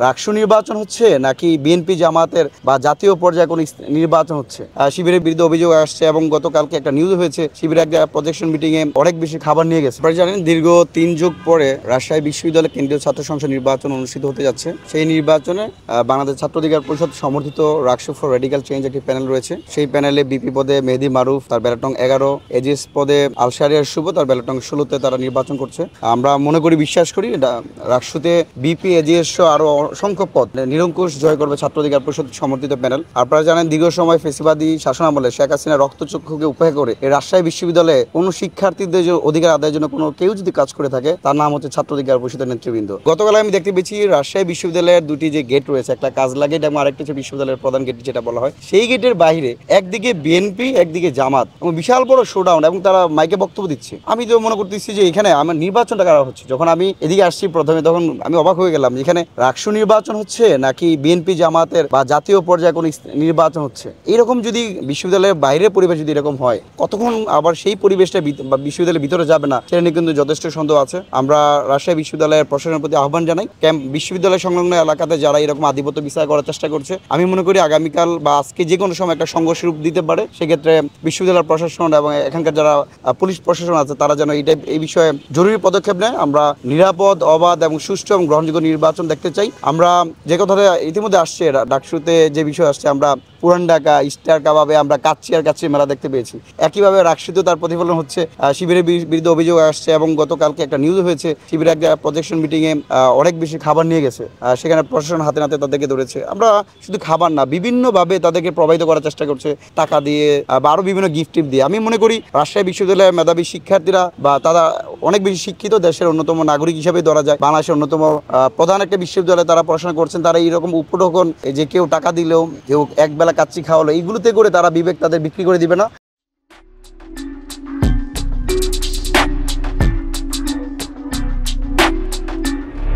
রাষ্ট্র নির্বাচন হচ্ছে নাকি বিএনপি জামাতের বা জাতীয় পর্যায়ে কোনো নির্বাচন হচ্ছে। শিবিরের বিরুদ্ধে অভিযোগ আসছে এবং গতকালকে একটা নিউজ হয়েছে শিবিরের একটা প্রজেকশন মিটিং এ অনেক বেশি খাবার নিয়ে গেছে। আপনারা জানেন দীর্ঘ 3 যুগ পরে রাজশাহী বিশ্ববিদ্যালয়ের কেন্দ্রীয় ছাত্র সংসদ নির্বাচন অনুষ্ঠিত হতে যাচ্ছে। সেই নির্বাচনে বাংলাদেশ ছাত্র অধিকার পরিষদ সমর্থিত রাষ্ট্র ফর রেডিক্যাল চেঞ্জ একটি প্যানেল রয়েছে। সেই প্যানেলে বিপি পদে মেহেদি মারুফ, তার ব্যালট নং 11, এজিএস পদে আলশারিয়ার শুভ, তার ব্যালট নং 16-তে তারা নির্বাচন করছে। আমরা মনে করি, বিশ্বাস করি রাষ্ট্রতে বিপি, এজিএস আরো অসংখ্য পদ নিরঙ্কুশ জয় করবে ছাত্র অধিকার পরিষদ সমর্থিত প্যানেল। আপনারা জানেন দীর্ঘ সময় ফেসিবাদী শাসনামলে শেখ হাসিনা রক্তচক্ষুকে উপেক্ষা করে এই রাজশাহী বিশ্ববিদ্যালয়ে কোনো শিক্ষার্থীদের অধিকার আদায়ের জন্য কোনো কেউ যদি কাজ করে থাকে তার নাম হচ্ছে ছাত্র অধিকার পরিষদের নেতৃবৃন্দ। গতকাল আমি দেখতে পেয়েছি রাজশাহী বিশ্ববিদ্যালয়ের দুটি যে গেট রয়েছে, একটা কাজলা গেট এবং আরেকটি হচ্ছে বিশ্ববিদ্যালয়ের প্রধান গেট যেটা বলা হয়, সেই গেটের বাইরে একদিকে বিএনপি একদিকে জামাত এবং বিশাল বড় শোডাউন এবং তারা মাইকে বক্তব্য দিচ্ছে। আমি তো মনে করতেছি যে এখানে আমার নির্বাচনটা করা হচ্ছে। যখন আমি এদিকে আসছি প্রথমে তখন আমি অবাক হয়ে গেলাম, এখানে রাষ্ট্র নির্বাচন হচ্ছে নাকি বিএনপি জামাতের বা জাতীয় পর্যায়ে কোনো নির্বাচন হচ্ছে। এরকম যদি বিশ্ববিদ্যালয়ের বাইরের পরিবেশ যদি এরকম হয়, কতক্ষণ আবার সেই পরিবেশটা বিশ্ববিদ্যালয়ের ভিতরে যাবে না সেটা নিয়ে কিন্তু যথেষ্ট সন্দেহ আছে। আমরা রাজশাহী বিশ্ববিদ্যালয়ের প্রশাসনের প্রতি আহ্বান জানাই, বিশ্ববিদ্যালয় সংলগ্ন এলাকাতে যারা এরকম আধিপত্য বিস্তার করার চেষ্টা করছে, আমি মনে করি আগামীকাল বা আজকে যে কোনো সময় একটা সংঘর্ষের রূপ দিতে পারে। সেক্ষেত্রে বিশ্ববিদ্যালয় প্রশাসন এবং এখানকার যারা পুলিশ প্রশাসন আছে তারা যেন এই বিষয়ে জরুরি পদক্ষেপ নেয়। আমরা নিরাপদ, অবাধ এবং সুষ্ঠু এবং গ্রহণযোগ্য নির্বাচন দেখতে চাই। আমরা যে কথাটা ইতিমধ্যে আসছে ডাকসুতে যে বিষয় আসছে, আমরা পুরান ঢাকা স্টার কাবাবে আমরা কাচ্চি আর কাচ্চি মেলা দেখতে পেয়েছি। একইভাবে রাকসুতে তার প্রতিফলন হচ্ছে। শিবিরের বিরুদ্ধে অভিযোগ আসছে এবং গতকালকে একটা নিউজ হয়েছে শিবিরের একটা প্রজেকশন মিটিং এ অনেক বেশি খাবার নিয়ে গেছে। সেখানে প্রশাসন হাতে নাতে তাদেরকে ধরেছে। আমরা শুধু খাবার না, বিভিন্নভাবে তাদেরকে প্রভাবিত করার চেষ্টা করছে, টাকা দিয়ে বা আরো বিভিন্ন গিফট টিপ দিয়ে। আমি মনে করি রাজশাহী বিশ্ববিদ্যালয়ের মেধাবী শিক্ষার্থীরা বা তারা অনেক বেশি শিক্ষিত, দেশের অন্যতম নাগরিক হিসেবে ধরা যায়, বাংলাদেশের অন্যতম প্রধান একটা বিশ্ববিদ্যালয়ে তারা পড়াশোনা করছেন। তারা এইরকম উপঢৌকন যে কেউ টাকা দিলেও কেউ একবেলা কাচ্চি খাওয়ালো, এইগুলোতে করে তারা বিবেক তাদের বিক্রি করে দিবে না।